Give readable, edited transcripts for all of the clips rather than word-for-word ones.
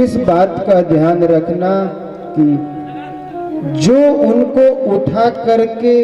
इस बात का ध्यान रखना कि जो उनको उठा करके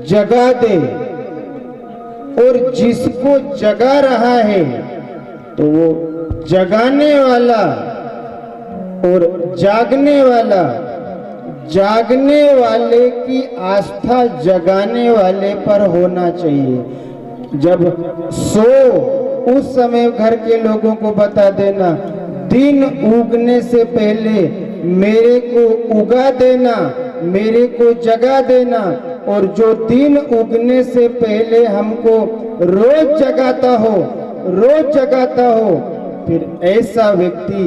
जगा दे और जिसको जगा रहा है तो वो जगाने वाला और जागने वाले की आस्था जगाने वाले पर होना चाहिए। जब सो उस समय घर के लोगों को बता देना, दिन उगने से पहले मेरे को उगा देना, मेरे को जगा देना। और जो दिन उगने से पहले हमको रोज जगाता हो, फिर ऐसा व्यक्ति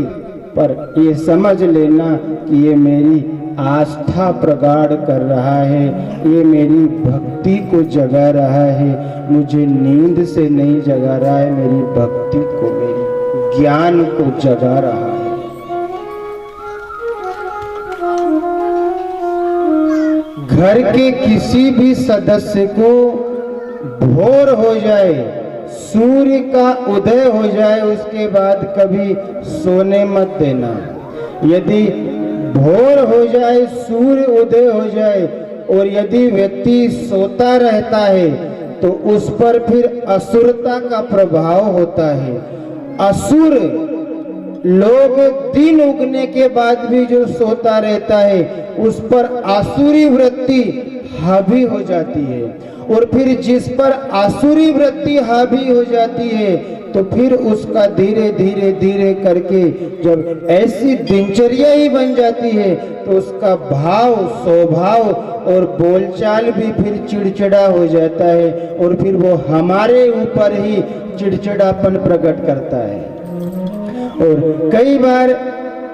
पर ये समझ लेना कि ये मेरी आस्था प्रगाढ़ कर रहा है, ये मेरी भक्ति को जगा रहा है, मुझे नींद से नहीं जगा रहा है, मेरी भक्ति को, मेरी ज्ञान को जगा रहा है। घर के किसी भी सदस्य को भोर हो जाए, सूर्य का उदय हो जाए, उसके बाद कभी सोने मत देना। यदि भोर हो जाए, सूर्य उदय हो जाए और यदि व्यक्ति सोता रहता है तो उस पर फिर असुरता का प्रभाव होता है। असुर लोग दिन उगने के बाद भी जो सोता रहता है उस पर आसुरी वृत्ति हावी हो जाती है। और फिर जिस पर आसुरी वृत्ति हावी हो जाती है तो फिर उसका धीरे धीरे करके जब ऐसी दिनचर्या ही बन जाती है तो उसका भाव, स्वभाव और बोलचाल भी फिर चिड़चिड़ा हो जाता है और फिर वो हमारे ऊपर ही चिड़चिड़ापन प्रकट करता है। और कई बार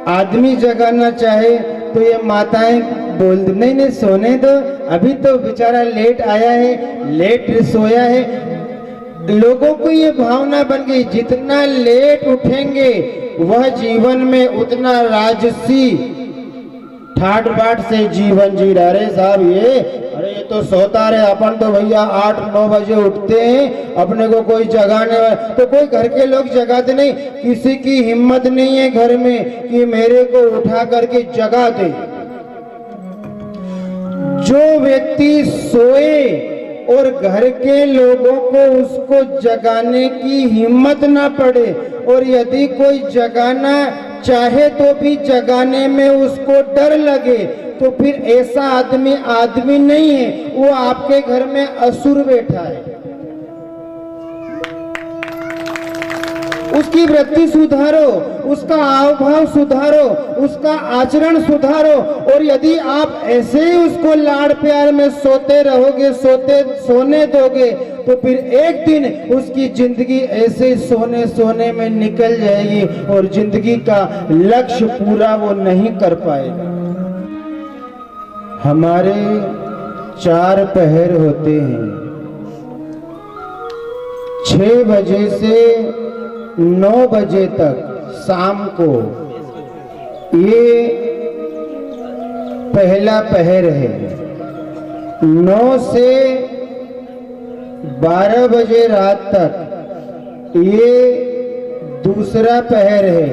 आदमी जगाना चाहे तो ये माताएं बोल दे, नहीं सोने दो, अभी तो बेचारा लेट आया है, लेट सोया है। लोगों को ये भावना बन गई जितना लेट उठेंगे वह जीवन में उतना राजसी ठाट बाट से जीवन जी रहा। अरे साहब ये तो सोता रहे, अपन तो भैया 8-9 बजे उठते हैं, अपने को कोई जगाने वाला तो कोई घर के लोग जगाते नहीं। किसी की हिम्मत नहीं है घर में कि मेरे को उठा करके जगा दे। जो व्यक्ति सोए और घर के लोगों को उसको जगाने की हिम्मत ना पड़े और यदि कोई जगाना चाहे तो भी जगाने में उसको डर लगे तो फिर ऐसा आदमी नहीं है, वो आपके घर में असुर बैठा है। उसकी वृत्ति सुधारो, उसका हाव भाव सुधारो, उसका आचरण सुधारो। और यदि आप ऐसे ही उसको लाड़ प्यार में सोते रहोगे, सोने दोगे तो फिर एक दिन उसकी जिंदगी ऐसे सोने में निकल जाएगी और जिंदगी का लक्ष्य पूरा वो नहीं कर पाएगा। हमारे 4 पहर होते हैं, 6 बजे से 9 बजे तक शाम को, ये पहला पहर है। 9 से 12 बजे रात तक ये दूसरा पहर है।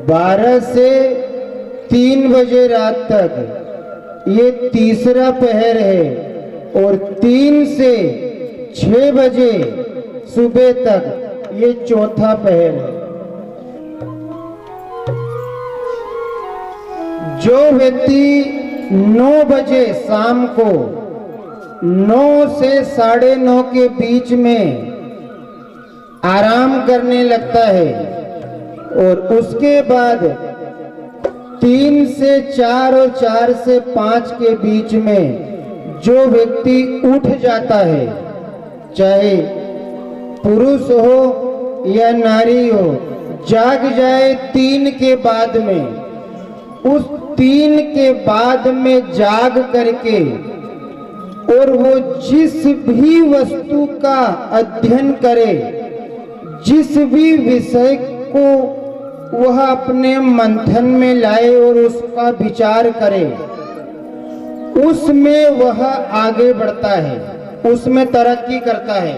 12 से 3 बजे रात तक ये तीसरा पहर है और 3 से 6 बजे सुबह तक ये चौथा पहर है। जो व्यक्ति 9 बजे शाम को 9 से 9:30 के बीच में आराम करने लगता है और उसके बाद 3 से 4 और 4 से 5 के बीच में जो व्यक्ति उठ जाता है, चाहे पुरुष हो या नारी हो, जाग जाए 3 के बाद में, उस 3 के बाद में जाग करके और वो जिस भी वस्तु का अध्ययन करे, जिस भी विषय को वह अपने मंथन में लाए और उसका विचार करे, उसमें वह आगे बढ़ता है, उसमें तरक्की करता है।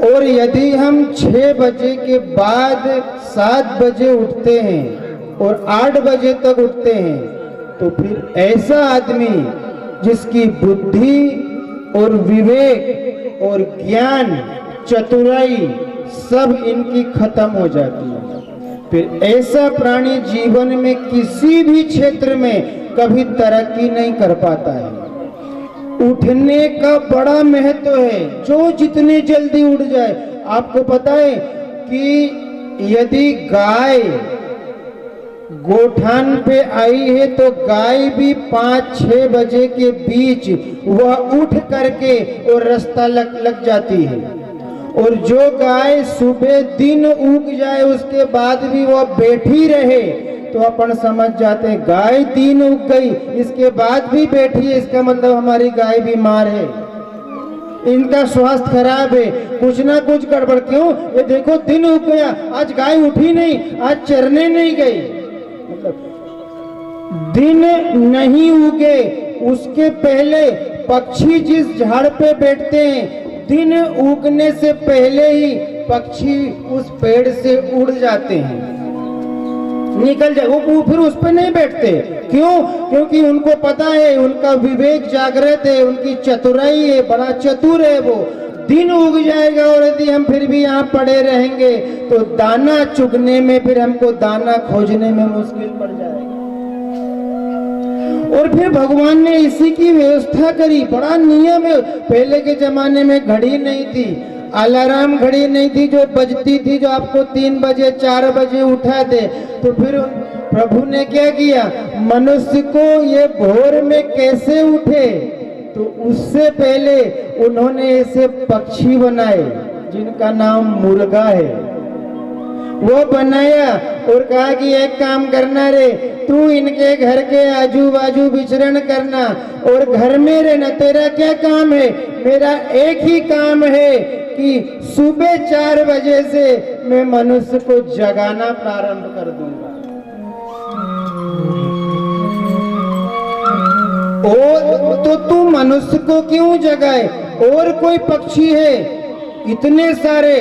और यदि हम 6 बजे के बाद 7 बजे उठते हैं और 8 बजे तक उठते हैं, तो फिर ऐसा आदमी जिसकी बुद्धि और विवेक और ज्ञान चतुराई सब इनकी खत्म हो जाती है। फिर ऐसा प्राणी जीवन में किसी भी क्षेत्र में कभी तरक्की नहीं कर पाता है। उठने का बड़ा महत्व है, जो जितनी जल्दी उठ जाए। आपको पता है कि यदि गाय गोठान पे आई है तो गाय भी 5-6 बजे के बीच वह उठ करके और रास्ता लग जाती है। और जो गाय सुबह दिन उग जाए उसके बाद भी वह बैठी रहे तो अपन समझ जाते हैं गाय दिन उग गई, इसके बाद भी बैठी है, इसका मतलब हमारी गाय बीमार है, इनका स्वास्थ्य खराब है, कुछ ना कुछ गड़बड़। क्यों? ये देखो दिन उग गया, आज गाय उठी नहीं, आज चरने नहीं गई। मतलब दिन नहीं उगे उसके पहले पक्षी जिस झाड़ पे बैठते हैं, दिन उगने से पहले ही पक्षी उस पेड़ से उड़ जाते हैं, निकल जाए। वो फिर उस पर नहीं बैठते। क्यों? क्योंकि उनको पता है, उनका विवेक जागृत है, उनकी चतुराई है, बड़ा चतुर है वो। दिन उग जाएगा और यदि हम फिर भी यहाँ पड़े रहेंगे तो दाना चुगने में, फिर हमको दाना खोजने में मुश्किल पड़ जाएगी। और फिर भगवान ने इसी की व्यवस्था करी, बड़ा नियम है। पहले के जमाने में घड़ी नहीं थी, अलार्म घड़ी नहीं थी जो बजती थी, जो आपको 3 बजे 4 बजे उठा दे। तो फिर प्रभु ने क्या किया, मनुष्य को ये भोर में कैसे उठे, तो उससे पहले उन्होंने ऐसे पक्षी बनाए जिनका नाम मुर्गा है, वो बनाया और कहा कि एक काम करना रे, तू इनके घर के आजू बाजू विचरण करना और घर में रहना। तेरा क्या काम है? मेरा एक ही काम है कि सुबह 4 बजे से मैं मनुष्य को जगाना प्रारंभ कर दूंगा। और तो तू मनुष्य को क्यों जगाए? और कोई पक्षी है, इतने सारे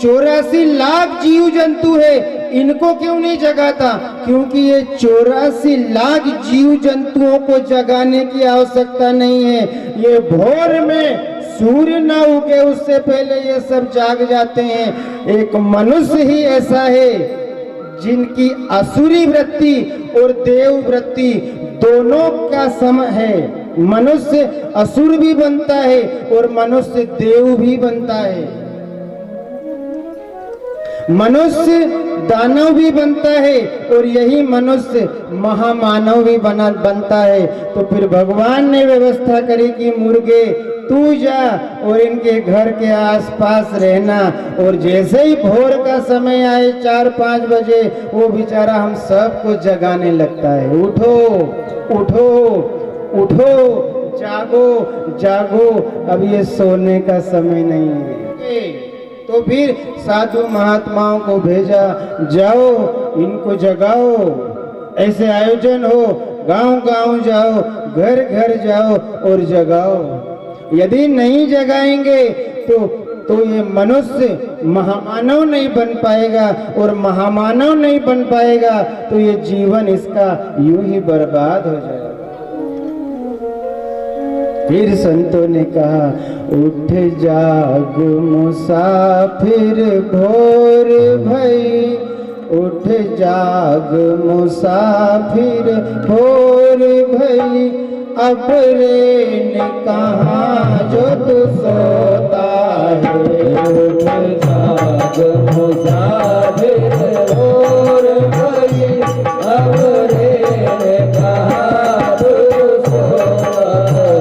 84 लाख जीव जंतु है, इनको क्यों नहीं जगाता? क्योंकि ये 84 लाख जीव जंतुओं को जगाने की आवश्यकता नहीं है। ये भोर में सूर्य न उगे उससे पहले ये सब जाग जाते हैं। एक मनुष्य ही ऐसा है जिनकी असुरी वृत्ति और देव वृत्ति दोनों का सम है। मनुष्य असुर भी बनता है और मनुष्य देव भी बनता है, मनुष्य दानव भी बनता है और यही मनुष्य महामानव भी बनता है। तो फिर भगवान ने व्यवस्था करी कि मुर्गे तू जा और इनके घर के आसपास रहना, और जैसे ही भोर का समय आए 4-5 बजे वो बेचारा हम सबको जगाने लगता है, उठो उठो उठो, जागो जागो, अब ये सोने का समय नहीं है। तो फिर साधु महात्माओं को भेजा, जाओ इनको जगाओ, ऐसे आयोजन हो, गांव गांव जाओ, घर घर जाओ और जगाओ। यदि नहीं जगाएंगे तो ये मनुष्य महामानव नहीं बन पाएगा, और महामानव नहीं बन पाएगा तो ये जीवन इसका यूं ही बर्बाद हो जाएगा। फिर संतों ने कहा, उठ जाग मुसाफिर भोर भई, उठ जाग मुसाफिर भोर भई, अब रेन कहाँ जो तू सोता है। उठ जाग मुसाफिर भोर भई, अब रेन कहाँ जो सोता है।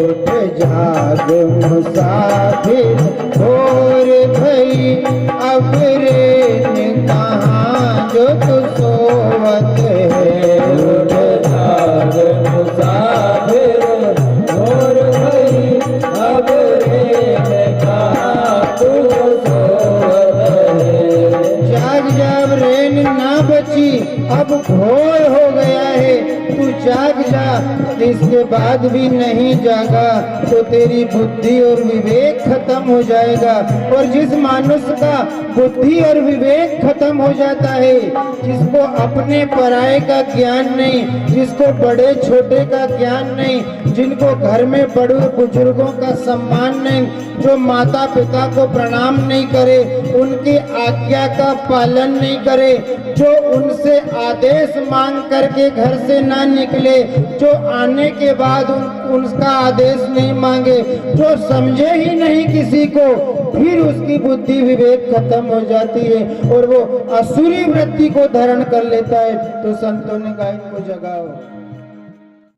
उठ जाग मुसाफिर भोर भई, अब रेन कहाँ जो तू सोवत है। उठ जाग मुसाफिर भोर भई, अब रेन कहाँ तू सोवत है। जाग जब रेन ना बची, अब भोर हो गया है, तू जाग जा, इसके बाद भी नहीं जागा तो तेरी बुद्धि और विवेक खत्म हो जाएगा। और जिस मानुष का बुद्धि और विवेक खत्म हो जाता है, जिसको अपने पराये का ज्ञान नहीं, जिसको बड़े छोटे का ज्ञान नहीं, जिनको घर में बड़े बुजुर्गों का सम्मान नहीं, जो माता पिता को प्रणाम नहीं करे, उनकी आज्ञा का पालन नहीं करे, जो उनसे आदेश मांग करके घर से ना निकले, जो आने के बाद उनका आदेश नहीं मांगे, जो समझे ही नहीं किसी को, फिर उसकी बुद्धि विवेक खत्म हो जाती है और वो असुरी वृत्ति को धारण कर लेता है। तो संतों ने कहा इनको जगाओ।